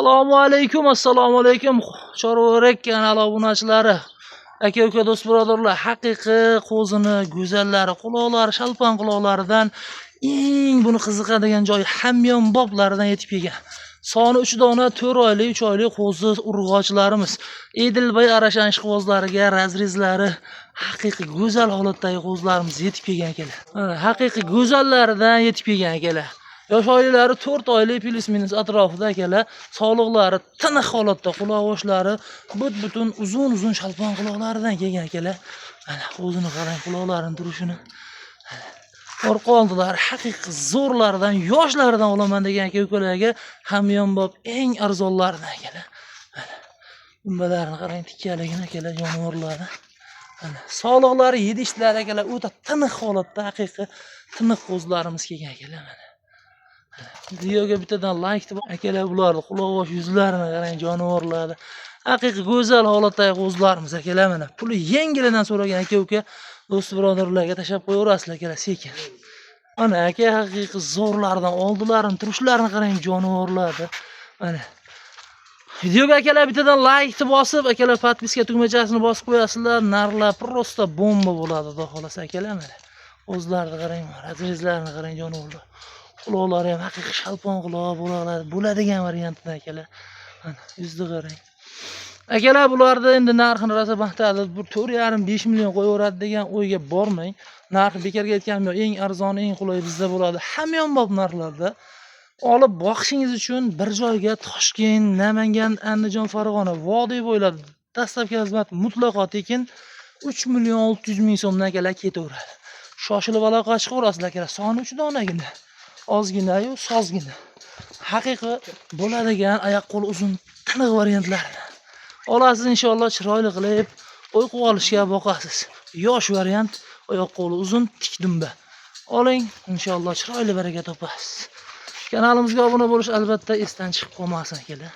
Assalomu alaykum. Chorvorek kanali obunachilari. Aka-uka, do'st birodarlar, haqiqiy qo'zini, go'zallari, quloqlari, shalpon quloqlaridan eng buni qiziqadigan joyi hamyonboblaridan yetib kelgan. Soni 3 dona 4 oylik, 3 oylik qo'zi urg'ochilarimiz. Edilbay arashan ishqibozlariga razrizlari haqiqiy go'zal holatdagi qo'zlarimiz yetib kelgan ekanlar. Haqiqiy go'zallaridan yetib kelgan ekanlar. Yosh oilalari 4 oylik plus minus atrofida akalar, sog'liqlari tiniq holatda, quloq oshlari butun uzun shalpon quloqlaridan kelgan akalar. Mana o'zini qarang, quloqlarining turishini. Orqa oldilari haqiqiy zo'rlaridan, yoshlaridan olaman degan aka-ukalarga hamyonbop eng arzonlaridan akalar. Mana dumbalarini qarang, tikkaligini akalar, jonivorlari. Mana sog'liqlari, yedishlari akalar o'ta tiniq holatda, haqiqiy tiniq qo'zlarimiz kelgan akalar. Mana videoga bittadan like deb akalar, bularni quloq yuzlarini qarang, jonivorlarni. Haqiqiy go'zal holatdagi qo'zlarimiz akalar. Mana puli yengilidan so'ragan aka-uka, do'st birodarlarga tashab qo'yaverasizlar akalar, sekin. Mana aka haqiqiy zo'rlardan oldilarini, turishlarini qarang, jonivorlarni. Mana videoga akalar bittadan like deb bosib, akalar podpiska tugmachasini bosib qo'yasizlar. Narlar prosta bomba bo'ladi, xudo xolasa akalar. Mana qo'zlarni qarang, razrizlarini qarang, jonivorlar. Quloqlari ham haqiqiy shalpon quloq bo'ladigan variantda akalar. Mana yuzni qarang. Akalar, bularni endi narxini rosa maqtadi. Bu 4,5-5 million qo'yaveradi degan o'yga bormang. Narxi bekarga aytganim yo'q, eng arzoni, eng qulay bizda bo'ladi. Hamyonbop narxlarda olib boqishingiz uchun bir joyga Toshkent, Namangan, Andijon, Farg'ona, Vodiy bo'ylab dastlabki xizmat mutlaqo tekin 3 million 600 ming so'mdan akalar ketaveradi. Shoshilib aloqa chiqaverasizlar akalar. Soni 3 donagina. Ozgina-yu sozgina. Haqiqiy bo'ladigan oyoq qo'li uzun tiniq variantlarni olasiz, inshaalloh chiroyli qilib o'yqib olishga boqasiz. Yosh variant, oyoq qo'li uzun, tik dumba. Oling, inshaalloh chiroyli baraka topasiz. Kanalimizga obuna bo'lish albatta esdan chiqib qolmasin akalar.